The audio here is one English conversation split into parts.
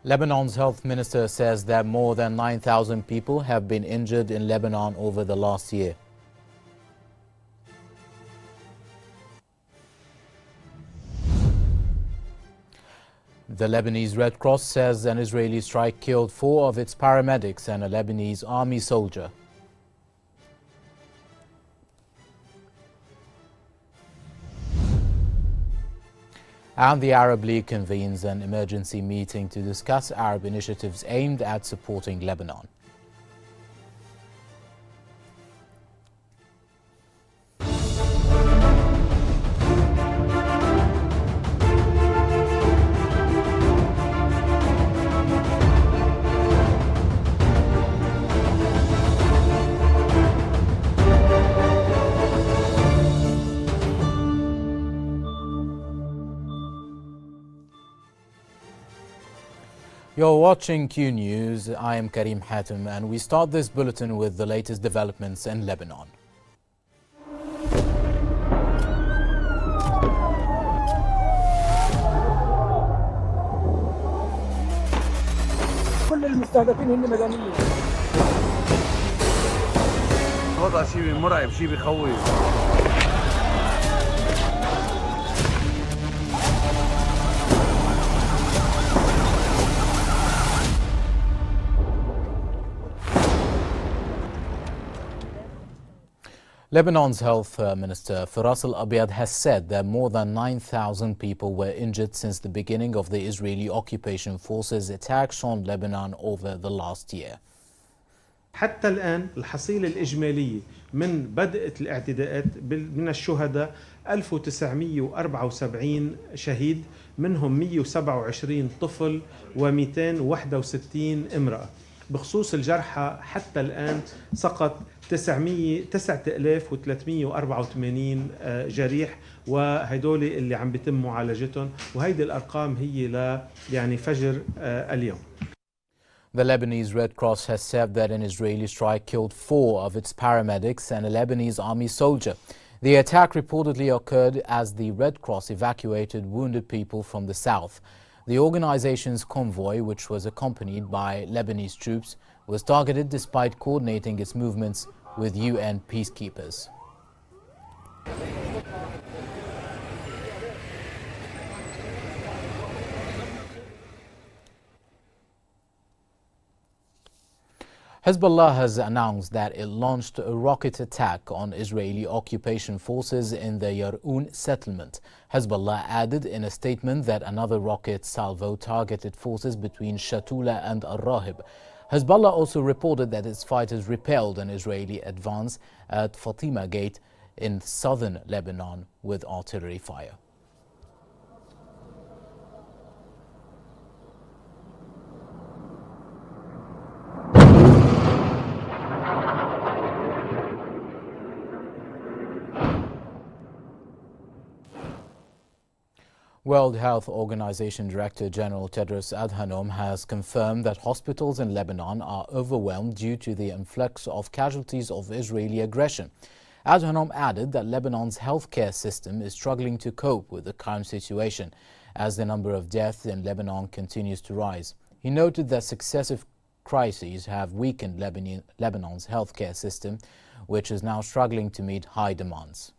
Lebanon's health minister says that more than 9,000 people have been injured in Lebanon over the last year. The Lebanese Red Cross says an Israeli strike killed 4 of its paramedics and a Lebanese army soldier. And the Arab League convenes an emergency meeting to discuss Arab initiatives aimed at supporting Lebanon. You're watching Q News. I am Karim Hatem, and we start this bulletin with the latest developments in Lebanon. كل المستهدفين هن مدنيين. وضع شيء مرعب، شيء بخوف. Lebanon's health minister Firas al-Abyad has said that more than 9,000 people were injured since the beginning of the Israeli occupation forces' attacks on Lebanon over the last year. حتى الآن الحصيلة الإجمالية من بدء الاعتداءات من الشهداء 1974 شهيد، منهم 127 طفل و261 امرأة. بخصوص الجرحى حتى الآن سقط 9384 جريح، وهدول اللي عم بيتم معالجتهم، وهيدي الأرقام هي فجر اليوم. The Lebanese Red Cross has said that an Israeli strike killed 4 of its paramedics and a Lebanese army soldier. The attack reportedly occurred as the Red Cross evacuated wounded people from the south. The organization's convoy, which was accompanied by Lebanese troops, was targeted despite coordinating its movements with UN peacekeepers. Hezbollah has announced that it launched a rocket attack on Israeli occupation forces in the Yar'oun settlement. Hezbollah added in a statement that another rocket salvo targeted forces between Shatula and Al-Rahib. Hezbollah also reported that its fighters repelled an Israeli advance at Fatima Gate in southern Lebanon with artillery fire. World Health Organization Director General Tedros Adhanom has confirmed that hospitals in Lebanon are overwhelmed due to the influx of casualties of Israeli aggression. Adhanom added that Lebanon's healthcare system is struggling to cope with the current situation as the number of deaths in Lebanon continues to rise. He noted that successive crises have weakened Lebanon's healthcare system, which is now struggling to meet high demands.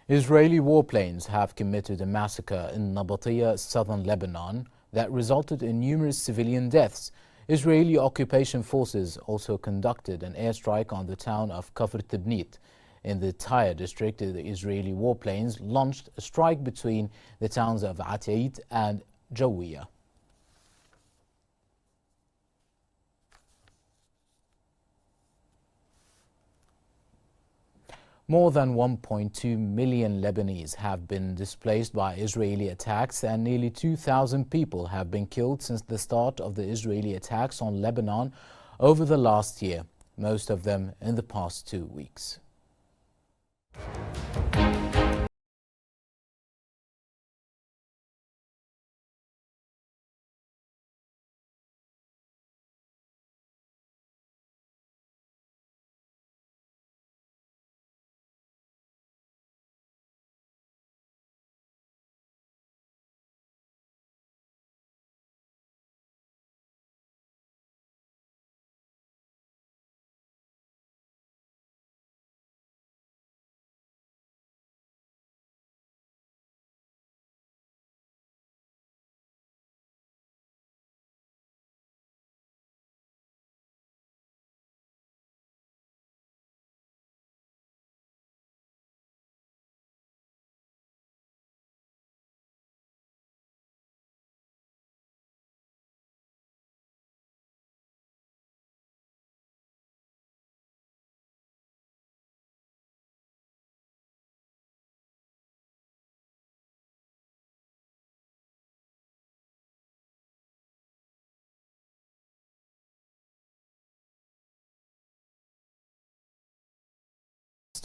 Israeli warplanes have committed a massacre in Nabatiya, southern Lebanon, that resulted in numerous civilian deaths. Israeli occupation forces also conducted an airstrike on the town of Kafr Tibnit. In the Tyre district, the Israeli warplanes launched a strike between the towns of Atayit and Jawiya. More than 1.2 million Lebanese have been displaced by Israeli attacks, and nearly 2,000 people have been killed since the start of the Israeli attacks on Lebanon over the last year, most of them in the past 2 weeks.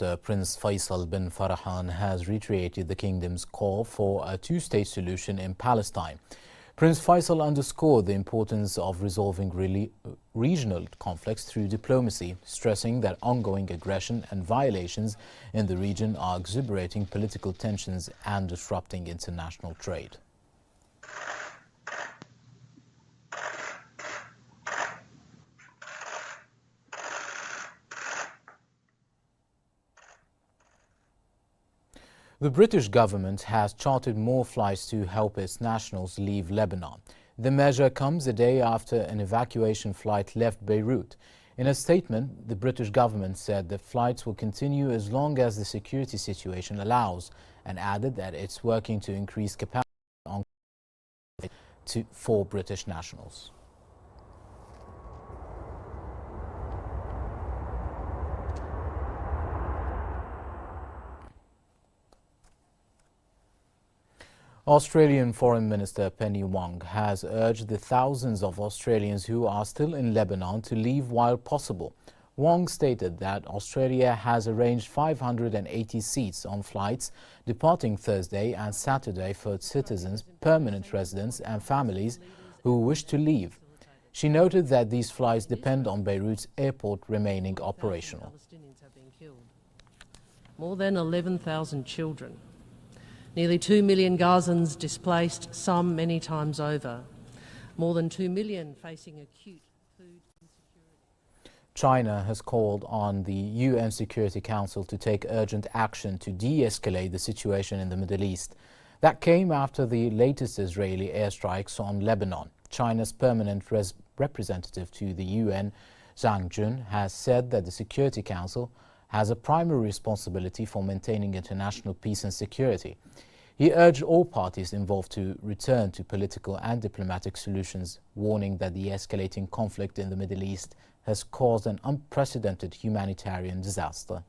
Minister Prince Faisal bin Farhan has reiterated the kingdom's call for a two-state solution in Palestine. Prince Faisal underscored the importance of resolving regional conflicts through diplomacy, stressing that ongoing aggression and violations in the region are exacerbating political tensions and disrupting international trade. The British government has chartered more flights to help its nationals leave Lebanon. The measure comes a day after an evacuation flight left Beirut. In a statement, the British government said the flights will continue as long as the security situation allows, and added that it's working to increase capacity for British nationals. Australian Foreign Minister Penny Wong has urged the thousands of Australians who are still in Lebanon to leave while possible. Wong stated that Australia has arranged 580 seats on flights departing Thursday and Saturday for its citizens, permanent residents and families who wish to leave. She noted that these flights depend on Beirut's airport remaining operational. More than 11,000 children. Nearly 2 million Gazans displaced, some many times over. More than 2 million facing acute food insecurity. China has called on the UN Security Council to take urgent action to de-escalate the situation in the Middle East. That came after the latest Israeli airstrikes on Lebanon. China's permanent representative to the UN, Zhang Jun, has said that the Security Council has a primary responsibility for maintaining international peace and security. He urged all parties involved to return to political and diplomatic solutions, warning that the escalating conflict in the Middle East has caused an unprecedented humanitarian disaster.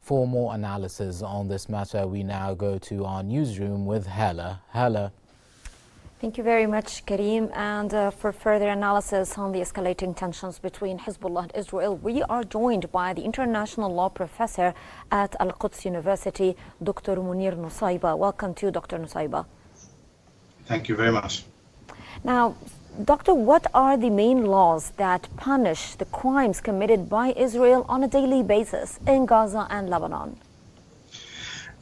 For more analysis on this matter, we now go to our newsroom with Hala. Hala. Thank you very much, Kareem. And for further analysis on the escalating tensions between Hezbollah and Israel, we are joined by the international law professor at Al-Quds University, Dr. Munir Nusayba. Welcome to you, Dr. Nusayba. Thank you very much. Now, Doctor, what are the main laws that punish the crimes committed by Israel on a daily basis in Gaza and Lebanon?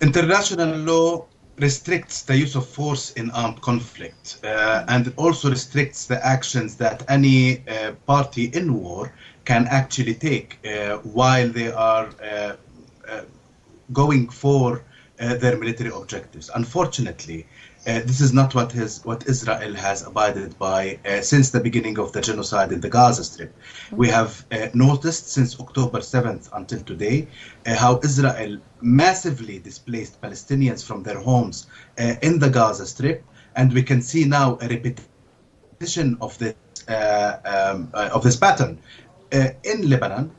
International law restricts the use of force in armed conflict and it also restricts the actions that any party in war can actually take while they are going for their military objectives. Unfortunately, this is not what Israel has abided by since the beginning of the genocide in the Gaza Strip. We have noticed since October 7th until today how Israel massively displaced Palestinians from their homes in the Gaza Strip, and we can see now a repetition of this pattern in Lebanon.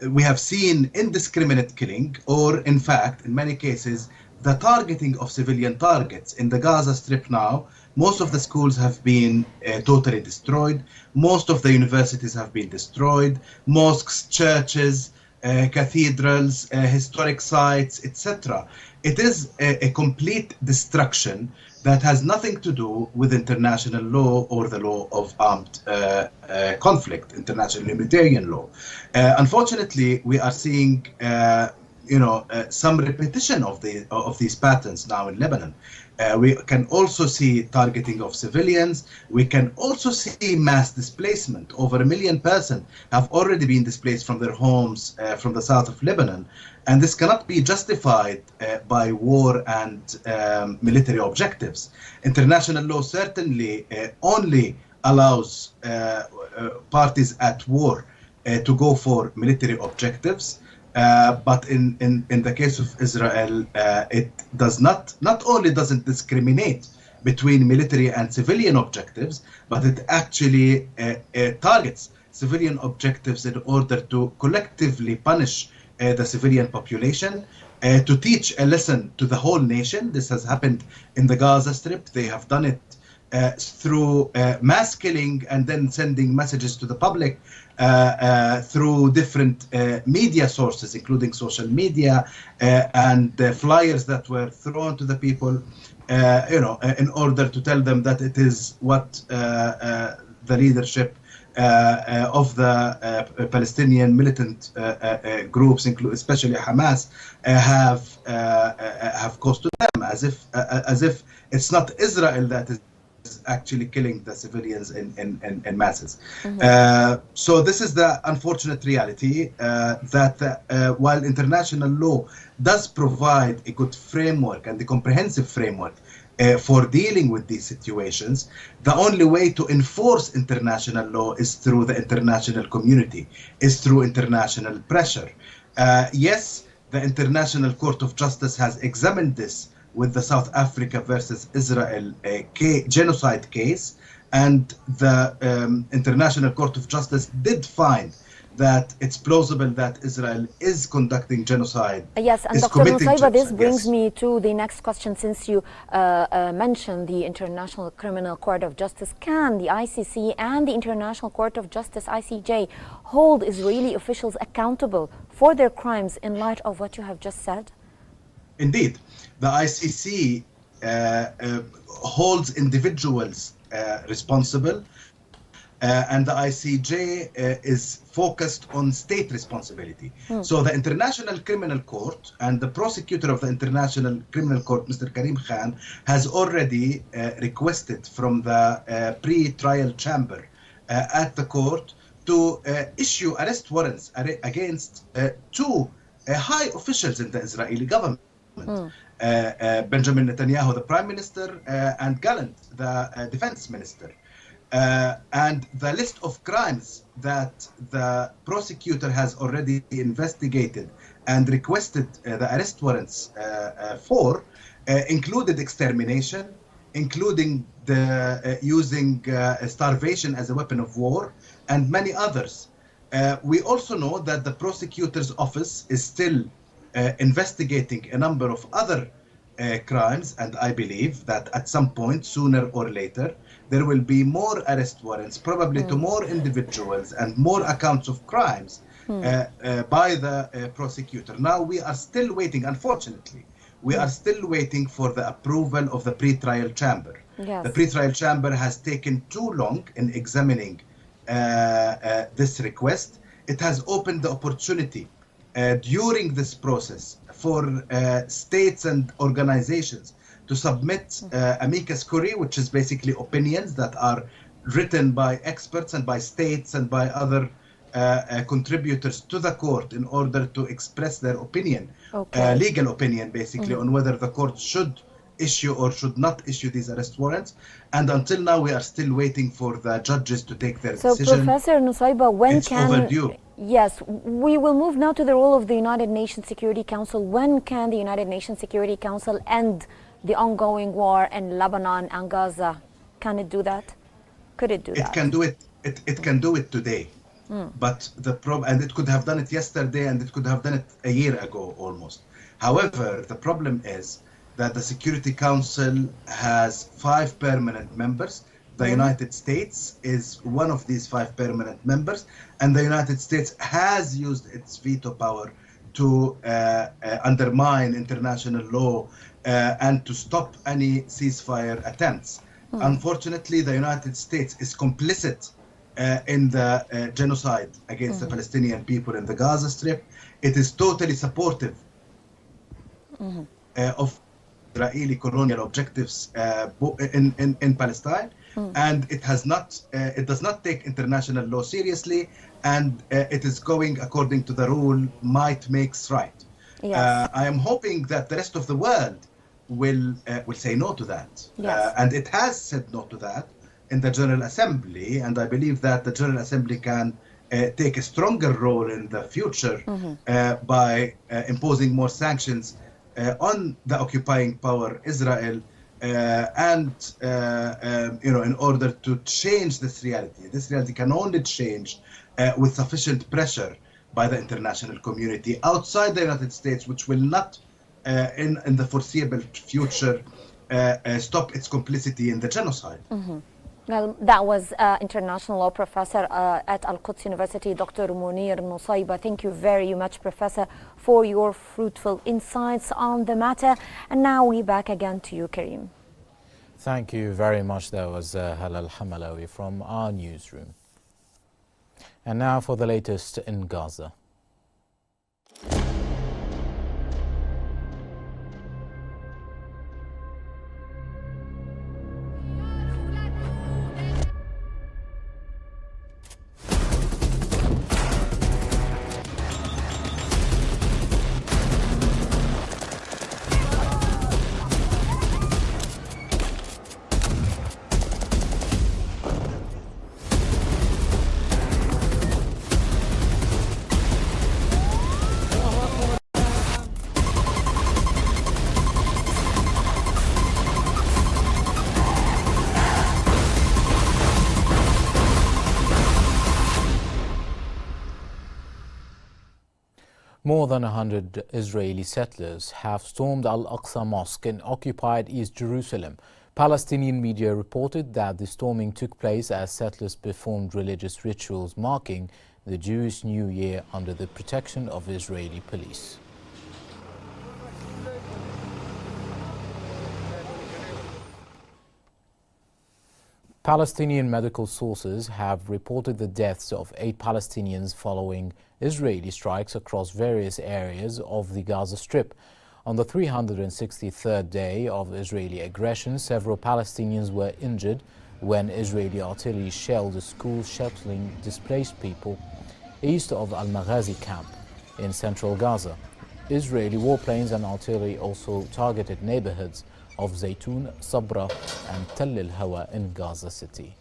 We have seen indiscriminate killing, or in fact, in many cases, the targeting of civilian targets. In the Gaza Strip now, most of the schools have been totally destroyed. Most of the universities have been destroyed. Mosques, churches, cathedrals, historic sites, etc. It is a complete destruction that has nothing to do with international law or the law of armed conflict, international humanitarian law. Unfortunately, we are seeing some repetition of these patterns now in Lebanon. We can also see targeting of civilians. We can also see mass displacement. Over 1 million persons have already been displaced from their homes from the south of Lebanon. And this cannot be justified by war and military objectives. International law certainly only allows parties at war to go for military objectives. But in the case of Israel, it does not only doesn't discriminate between military and civilian objectives, but it actually targets civilian objectives in order to collectively punish the civilian population, to teach a lesson to the whole nation. This has happened in the Gaza Strip. They have done it through mass killing and then sending messages to the public through different media sources, including social media and flyers that were thrown to the people, in order to tell them that it is what the leadership of the Palestinian militant groups, especially Hamas, have caused to them, as if it's not Israel that is actually killing the civilians in masses. So this is the unfortunate reality that while international law does provide a good framework and a comprehensive framework for dealing with these situations, the only way to enforce international law is through the international community, is through international pressure. Yes, the International Court of Justice has examined this with the South Africa versus Israel genocide case, and the International Court of Justice did find that it's plausible that Israel is conducting genocide. Yes, and Dr. Nusayba, this brings me to the next question. Since you mentioned the International Criminal Court of Justice, can the ICC and the International Court of Justice, ICJ, hold Israeli officials accountable for their crimes in light of what you have just said? Indeed, the ICC holds individuals responsible, and the ICJ is focused on state responsibility. So the International Criminal Court and the prosecutor of the International Criminal Court, Mr. Karim Khan, has already requested from the pre-trial chamber at the court to issue arrest warrants against two high officials in the Israeli government. Benjamin Netanyahu, the prime minister, and Gallant, the defense minister. And the list of crimes that the prosecutor has already investigated and requested the arrest warrants for included extermination, including the using starvation as a weapon of war, and many others. We also know that the prosecutor's office is still investigating a number of other crimes, and I believe that at some point, sooner or later, there will be more arrest warrants, probably to more individuals and more accounts of crimes by the prosecutor. Now we are still waiting, unfortunately, we are still waiting for the approval of the pre-trial chamber. Yes. The pre-trial chamber has taken too long in examining this request. It has opened the opportunity during this process for states and organizations to submit amicus curiae, which is basically opinions that are written by experts and by states and by other contributors to the court in order to express their opinion, legal opinion basically, on whether the court should issue or should not issue these arrest warrants. And until now, we are still waiting for the judges to take their decision. So, Professor Nusayba, when it's overdue. Yes, we will move now to the role of the United Nations Security Council. When can the United Nations Security Council end the ongoing war in Lebanon and Gaza? Can it do that? Could it do that? It can do it. It can do it today. But the problem, and it could have done it yesterday, and it could have done it a year ago almost. However, the problem is that the Security Council has 5 permanent members. The United States is one of these 5 permanent members, and the United States has used its veto power to undermine international law and to stop any ceasefire attempts. Unfortunately, the United States is complicit in the genocide against the Palestinian people in the Gaza Strip. It is totally supportive of Israeli colonial objectives in Palestine, and it does not take international law seriously, and it is going according to the rule might makes right. Yes. I am hoping that the rest of the world will say no to that, and it has said no to that in the General Assembly, and I believe that the General Assembly can take a stronger role in the future by imposing more sanctions on the occupying power Israel, and in order to change this reality. This reality can only change with sufficient pressure by the international community outside the United States, which will not in the foreseeable future stop its complicity in the genocide. Well, that was international law professor at Al-Quds University, Dr. Munir Nusayba. Thank you very much, Professor, for your fruitful insights on the matter. And now we're back again to you, Karim. Thank you very much. That was Halal Hamalawi from our newsroom. And now for the latest in Gaza. More than 100 Israeli settlers have stormed Al-Aqsa Mosque in occupied East Jerusalem. Palestinian media reported that the storming took place as settlers performed religious rituals marking the Jewish New Year under the protection of Israeli police. Palestinian medical sources have reported the deaths of 8 Palestinians following Israeli strikes across various areas of the Gaza Strip. On the 363rd day of Israeli aggression, several Palestinians were injured when Israeli artillery shelled a school sheltering displaced people east of Al-Maghazi camp in central Gaza. Israeli warplanes and artillery also targeted neighborhoods of Zaytun, Sabra and Tell al-Hawa in Gaza City.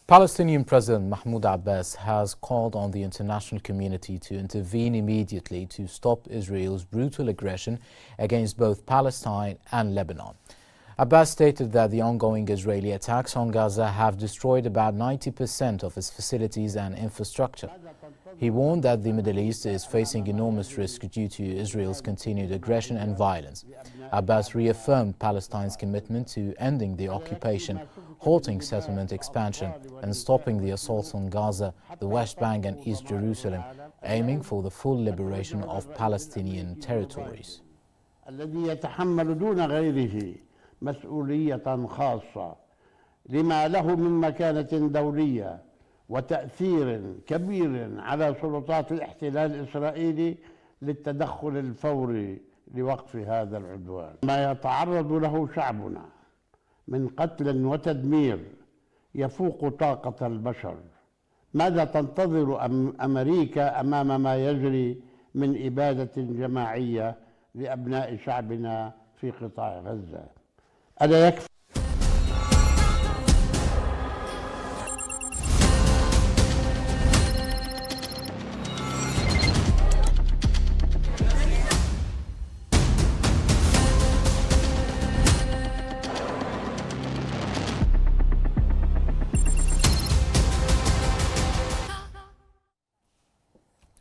Palestinian President Mahmoud Abbas has called on the international community to intervene immediately to stop Israel's brutal aggression against both Palestine and Lebanon. Abbas stated that the ongoing Israeli attacks on Gaza have destroyed about 90% of its facilities and infrastructure. He warned that the Middle East is facing enormous risk due to Israel's continued aggression and violence. Abbas reaffirmed Palestine's commitment to ending the occupation, halting settlement expansion, and stopping the assaults on Gaza, the West Bank and East Jerusalem, aiming for the full liberation of Palestinian territories. مسؤولية خاصة لما له من مكانة دولية وتأثير كبير على سلطات الاحتلال الإسرائيلي للتدخل الفوري لوقف هذا العدوان. ما يتعرض له شعبنا من قتل وتدمير يفوق طاقة البشر. ماذا تنتظر أمريكا أمام ما يجري من إبادة جماعية لأبناء شعبنا في قطاع غزة؟ ألا يكفي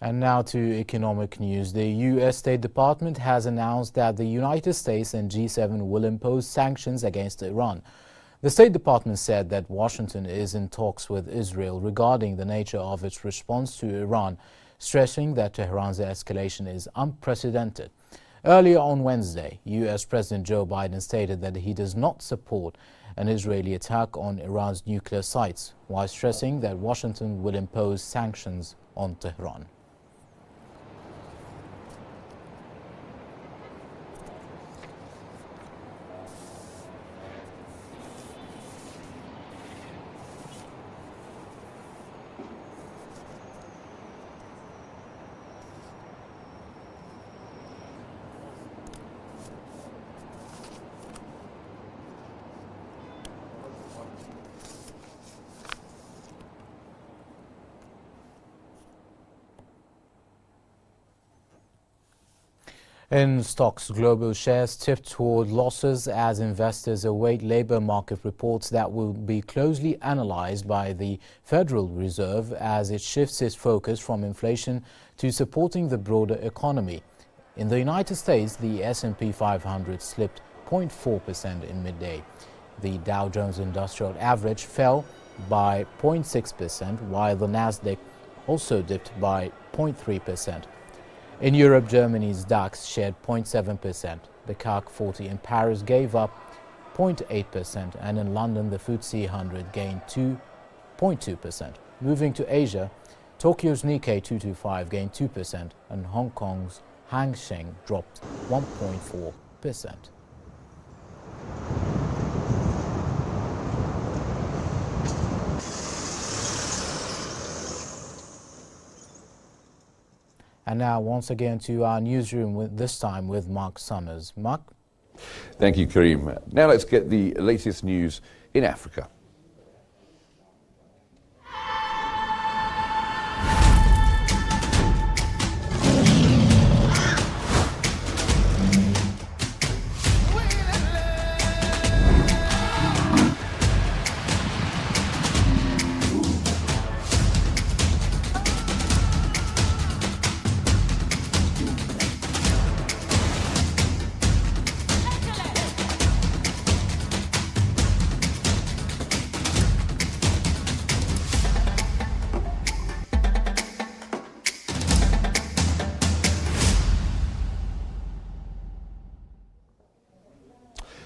And now to economic news. The U.S. State Department has announced that the United States and G7 will impose sanctions against Iran. The State Department said that Washington is in talks with Israel regarding the nature of its response to Iran, stressing that Tehran's escalation is unprecedented. Earlier on Wednesday, U.S. President Joe Biden stated that he does not support an Israeli attack on Iran's nuclear sites, while stressing that Washington will impose sanctions on Tehran. In stocks, global shares tipped toward losses as investors await labor market reports that will be closely analyzed by the Federal Reserve as it shifts its focus from inflation to supporting the broader economy. In the United States, the S&P 500 slipped 0.4% in midday. The Dow Jones Industrial Average fell by 0.6%, while the Nasdaq also dipped by 0.3%. In Europe, Germany's DAX shed 0.7%. The CAC 40 in Paris gave up 0.8%, and in London, the FTSE 100 gained 2.2%. Moving to Asia, Tokyo's Nikkei 225 gained 2%, and Hong Kong's Hang Seng dropped 1.4%. And now, once again, to our newsroom, this time with Mark Summers. Mark? Thank you, Kareem. Now let's get the latest news in Africa.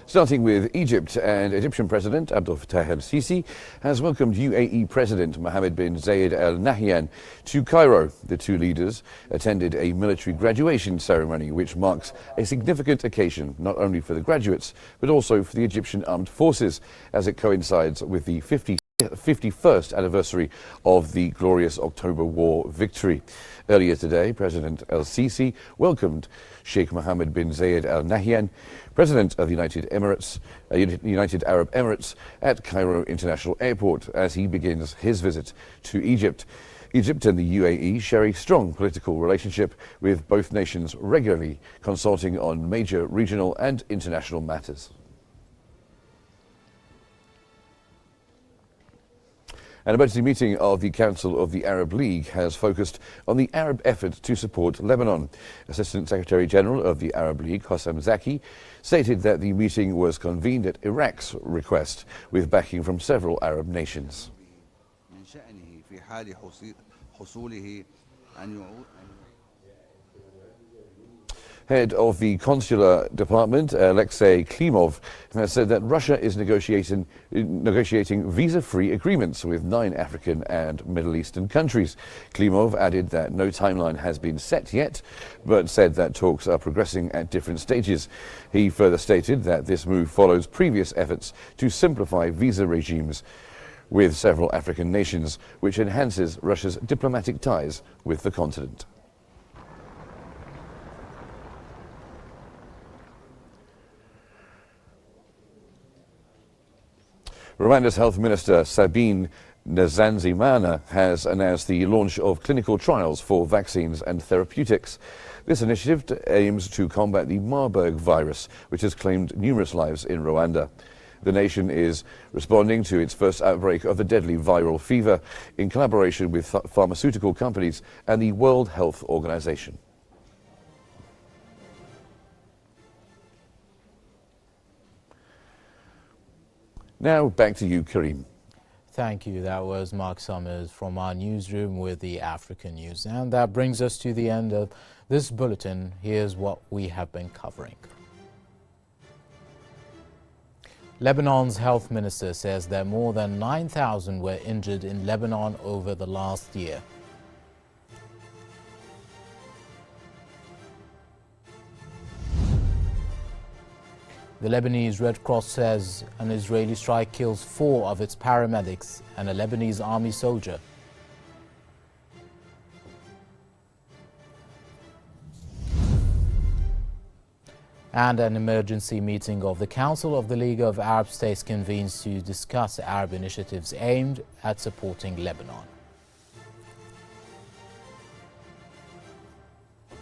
Starting with Egypt, and Egyptian President Abdel Fattah el-Sisi has welcomed UAE President Mohammed bin Zayed Al Nahyan to Cairo. The two leaders attended a military graduation ceremony which marks a significant occasion not only for the graduates but also for the Egyptian armed forces, as it coincides with the 51st anniversary of the glorious October War victory. Earlier today, President el-Sisi welcomed Sheikh Mohammed bin Zayed Al Nahyan, President of the United Arab Emirates, at Cairo International Airport as he begins his visit to Egypt. Egypt and the UAE share a strong political relationship, with both nations regularly consulting on major regional and international matters. An emergency meeting of the Council of the Arab League has focused on the Arab effort to support Lebanon. Assistant Secretary General of the Arab League, Hossam Zaki, stated that the meeting was convened at Iraq's request, with backing from several Arab nations. Head of the Consular Department, Alexei Klimov, has said that Russia is negotiating visa-free agreements with 9 African and Middle Eastern countries. Klimov added that no timeline has been set yet, but said that talks are progressing at different stages. He further stated that this move follows previous efforts to simplify visa regimes with several African nations, which enhances Russia's diplomatic ties with the continent. Rwanda's Health Minister Sabine Nsanzimana has announced the launch of clinical trials for vaccines and therapeutics. This initiative aims to combat the Marburg virus, which has claimed numerous lives in Rwanda. The nation is responding to its first outbreak of the deadly viral fever in collaboration with pharmaceutical companies and the World Health Organization. Now back to you, Kareem. Thank you. That was Mark Summers from our newsroom with the African news. And that brings us to the end of this bulletin. Here's what we have been covering. Lebanon's health minister says that more than 9,000 were injured in Lebanon over the last year. The Lebanese Red Cross says an Israeli strike kills 4 of its paramedics and a Lebanese army soldier. And an emergency meeting of the Council of the League of Arab States convenes to discuss Arab initiatives aimed at supporting Lebanon.